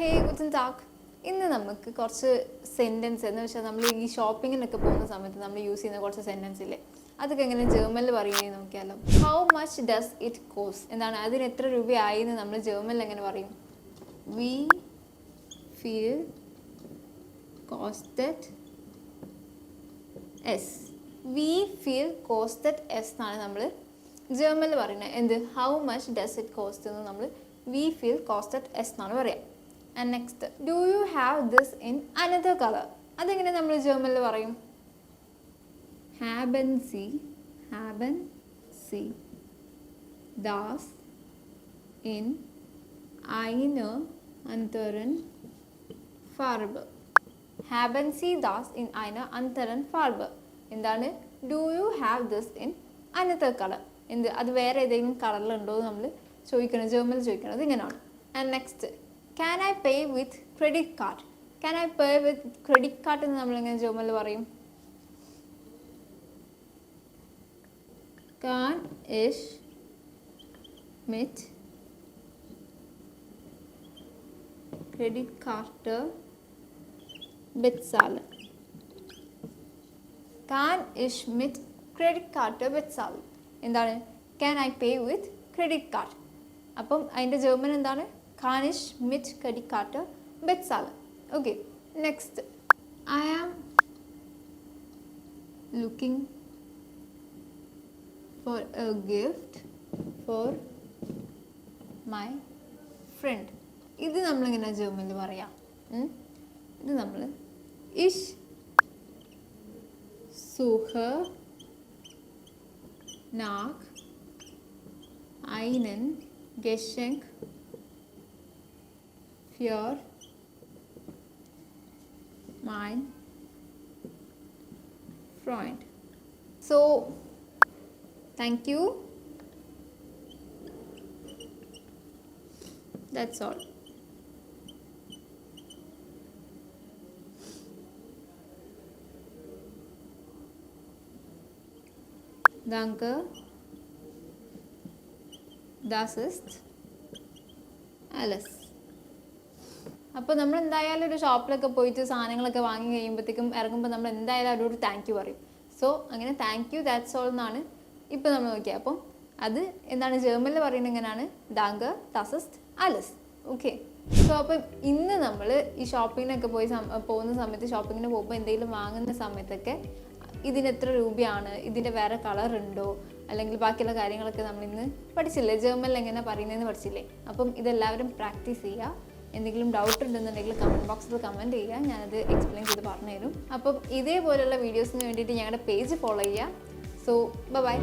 Hey, guten Tag. ഇന്ന് നമുക്ക് കുറച്ച് സെന്റൻസ് എന്ന് വെച്ചാൽ നമ്മൾ ഈ ഷോപ്പിങ്ങിനൊക്കെ പോകുന്ന സമയത്ത് നമ്മൾ യൂസ് ചെയ്യുന്ന കുറച്ച് സെന്റൻസ് ഇല്ലേ, അതൊക്കെ എങ്ങനെ ജർമ്മനിൽ പറയുന്നത് നോക്കിയാലോ. How much does it cost എന്താണ്, അതിന് എത്ര രൂപയായി എന്ന് നമ്മൾ ജർമ്മനിൽ എങ്ങനെ പറയും? വി ഫീൽ കോസ്റ്റഡ് എസ്. വി ഫീൽ കോസ്റ്റഡ് എസ് എന്നാണ് നമ്മൾ ജർമ്മനിൽ പറയുന്നത്. എന്ത്? How much does it cost എന്ന് നമ്മൾ വി ഫീൽ കോസ്റ്റഡ് എസ് എന്നാണ് പറയുക. And next, do you have this in another colour? അതെങ്ങനെ നമ്മൾ ജർമ്മനിൽ പറയും? ഹാബൻ സി ദാസ് ഇൻ eine anderen Farbe. Haben Sie das in einer anderen Farbe? എന്താണ്? Do you have this in another colour? എന്ത്? അത് വേറെ ഏതെങ്കിലും കളറിലുണ്ടോ എന്ന് നമ്മൾ ചോദിക്കണം, ജർമ്മനിൽ ചോദിക്കണം. അത് ഇങ്ങനെയാണ്. And next, can I pay with credit card? Can I pay with credit card എന്ന് നമ്മളെങ്ങനെ ജർമ്മനിൽ പറയും? കാൻ ഇഷ് മിറ്റ് ക്രെഡിറ്റ് കാർഡ് bezahlen? Can ich mit Kreditkarte bezahlen? എന്താണ്? Can I pay with credit card? അപ്പം അതിൻ്റെ ജർമ്മൻ എന്താണ്? Kann ich mit Kreditkarte bezahlen? Okay. Next, I am looking for a gift for my friend. ഇത് നമ്മളിങ്ങനെ ജർമ്മനിൽ പറയാം. ഇത് നമ്മൾ ich suche nach einem Geschenk für mein Freund. So, thank you. That's all. Danke. Das ist alles. അപ്പോൾ നമ്മൾ എന്തായാലും ഒരു ഷോപ്പിലൊക്കെ പോയിട്ട് സാധനങ്ങളൊക്കെ വാങ്ങി കഴിയുമ്പോഴത്തേക്കും ഇറങ്ങുമ്പോൾ നമ്മൾ എന്തായാലും അവരോട് താങ്ക് യു പറയും. സോ അങ്ങനെ താങ്ക് യു, ദാറ്റ്സ് ഓൾ എന്നാണ് ഇപ്പോൾ നമ്മൾ നോക്കിയത്. അപ്പം അത് എന്താണ് ജർമ്മനിൽ പറയുന്നത് എങ്ങനെയാണ്? ഡാങ്ക് das ist alles. Okay. So അപ്പം ഇന്ന് നമ്മൾ ഈ ഷോപ്പിങ്ങിനൊക്കെ പോകുന്ന സമയത്ത്, ഷോപ്പിങ്ങിന് പോകുമ്പോൾ എന്തെങ്കിലും വാങ്ങുന്ന സമയത്തൊക്കെ ഇതിന് എത്ര രൂപയാണ്, ഇതിൻ്റെ വേറെ കളർ ഉണ്ടോ, അല്ലെങ്കിൽ ബാക്കിയുള്ള കാര്യങ്ങളൊക്കെ നമ്മളിന്ന് പഠിച്ചില്ലേ, ജർമ്മനിൽ എങ്ങനെ പറയുന്നതെന്ന് പഠിച്ചില്ലേ. അപ്പം ഇതെല്ലാവരും പ്രാക്ടീസ് ചെയ്യുക. എന്തെങ്കിലും ഡൗട്ട് ഉണ്ടെന്നുണ്ടെങ്കിൽ കമൻറ്റ് ബോക്സിൽ കമൻറ്റ് ചെയ്യുക, ഞാനത് എക്സ്പ്ലെയിൻ ചെയ്ത് പറഞ്ഞു തരും. അപ്പം ഇതേപോലെയുള്ള വീഡിയോസിന് വേണ്ടിയിട്ട് ഞങ്ങളുടെ പേജ് ഫോളോ ചെയ്യുക. So by.